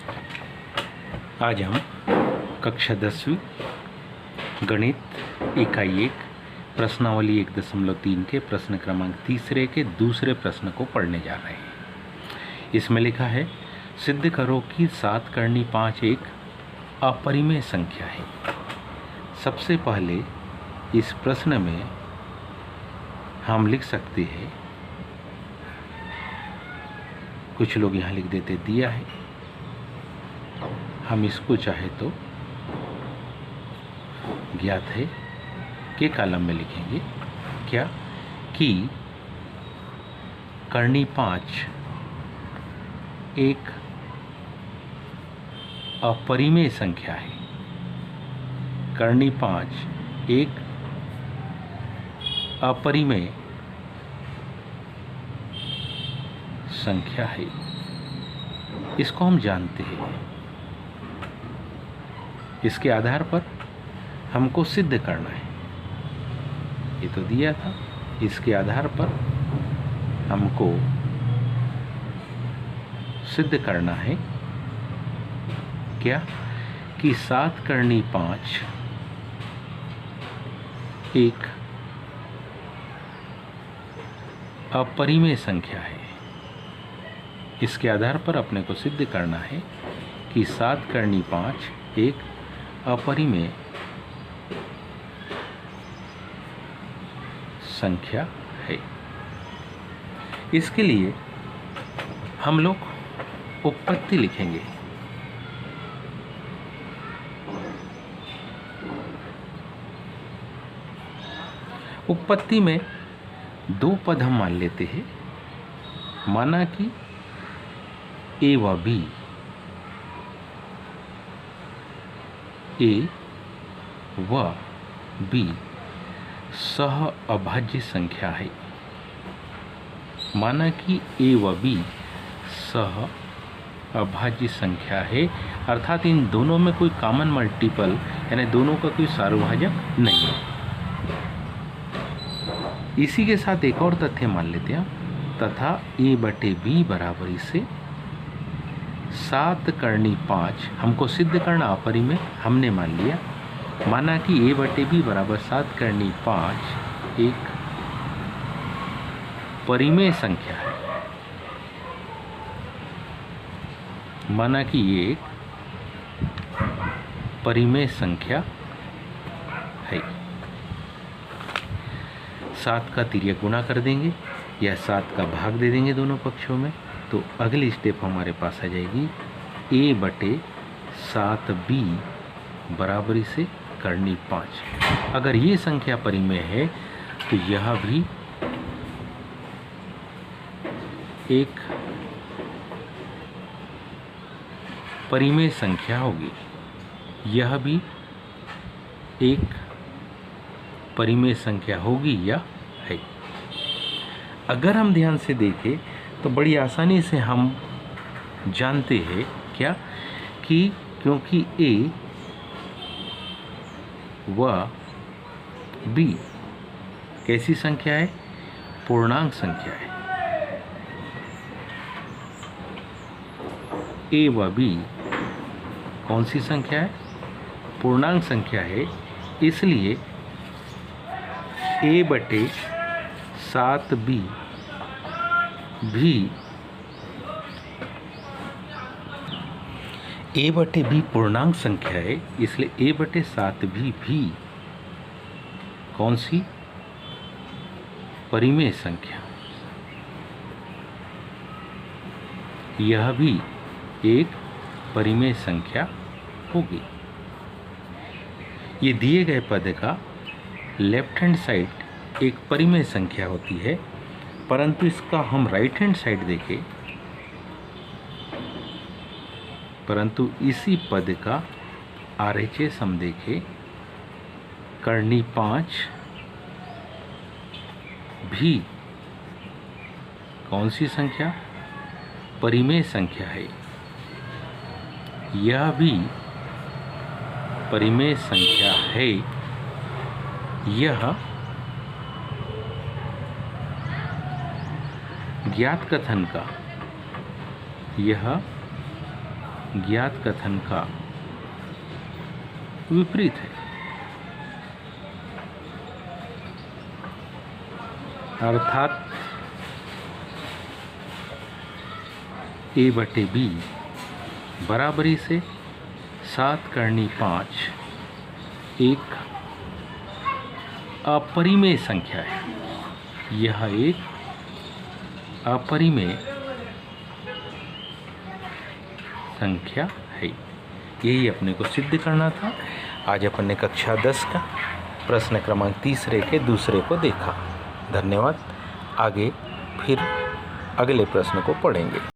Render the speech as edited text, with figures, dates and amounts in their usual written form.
आज हम कक्षा 10वीं गणित इकाई 1 प्रश्नावली 1.3 के प्रश्न क्रमांक तीसरे के दूसरे प्रश्न को पढ़ने जा रहे हैं। इसमें लिखा है, सिद्ध करो कि 7 करनी 5 एक अपरिमेय संख्या है। सबसे पहले इस प्रश्न में हम लिख सकते हैं, कुछ लोग यहाँ लिख देते दिया है, हम इसको चाहे तो ज्ञात है के कॉलम में लिखेंगे क्या कि करनी 5 एक अपरिमेय संख्या है। करनी 5 एक अपरिमेय संख्या है। इसको हम जानते हैं। इसके आधार पर हमको सिद्ध करना है। ये तो दिया था। इसके आधार पर हमको सिद्ध करना है क्या कि 7 करनी 5 एक अपरिमेय संख्या है। इसके आधार पर अपने को सिद्ध करना है कि 7 करनी 5 एक अपरिमेय संख्या है। इसके लिए हम लोग उत्पत्ति लिखेंगे। उत्पत्ति में 2 पद हम मान लेते हैं। माना कि ए व बी, ए व बी सह अभाज्य संख्या है। माना कि ए व बी सह अभाज्य संख्या है, अर्थात इन दोनों में कोई कॉमन मल्टीपल यानी दोनों का कोई सार्वभाजक नहीं है। इसी के साथ एक और तथ्य मान लेते हैं, तथा ए बटे बी बराबर इसे 7 करनी 5 हमको सिद्ध करना अपरिमेय हमने मान लिया। माना कि ए बटे बी बराबर 7 करनी 5 एक परिमेय संख्या है। माना कि ये एक परिमेय संख्या है। 7 का तिर्यक गुणा कर देंगे या 7 का भाग दे देंगे दोनों पक्षों में, तो अगली स्टेप हमारे पास आ जाएगी ए बटे 7b बराबर इसे करनी 5। अगर ये संख्या परिमेय है तो यह भी एक परिमेय संख्या होगी। यह भी एक परिमेय संख्या होगी या है। अगर हम ध्यान से देखें तो बड़ी आसानी से हम जानते हैं क्या कि क्योंकि ए व बी कैसी संख्या है, पूर्णांक संख्या है। ए व बी कौन सी संख्या है, पूर्णांक संख्या है। इसलिए ए बटे 7b भी ए बटे बी पूर्णांक संख्या है, इसलिए ए बटे 7b भी कौन सी, परिमेय संख्या। यह भी एक परिमेय संख्या होगी। ये दिए गए पद का लेफ्ट हैंड साइड एक परिमेय संख्या होती है, परंतु इसका हम राइट हैंड साइड देखें, परंतु इसी पद का RHS हम देखें, करनी 5 भी कौन सी संख्या, परिमेय संख्या है। यह भी परिमेय संख्या है। यह ज्ञात कथन का यह ज्ञात कथन का विपरीत है। अर्थात A/B बराबरी से 7/5 एक अपरिमेय संख्या है। यह एक अपरिमेय संख्या है। यही अपने को सिद्ध करना था। आज अपन ने कक्षा 10 का प्रश्न क्रमांक 3 के दूसरे को देखा। धन्यवाद। आगे फिर अगले प्रश्न को पढ़ेंगे।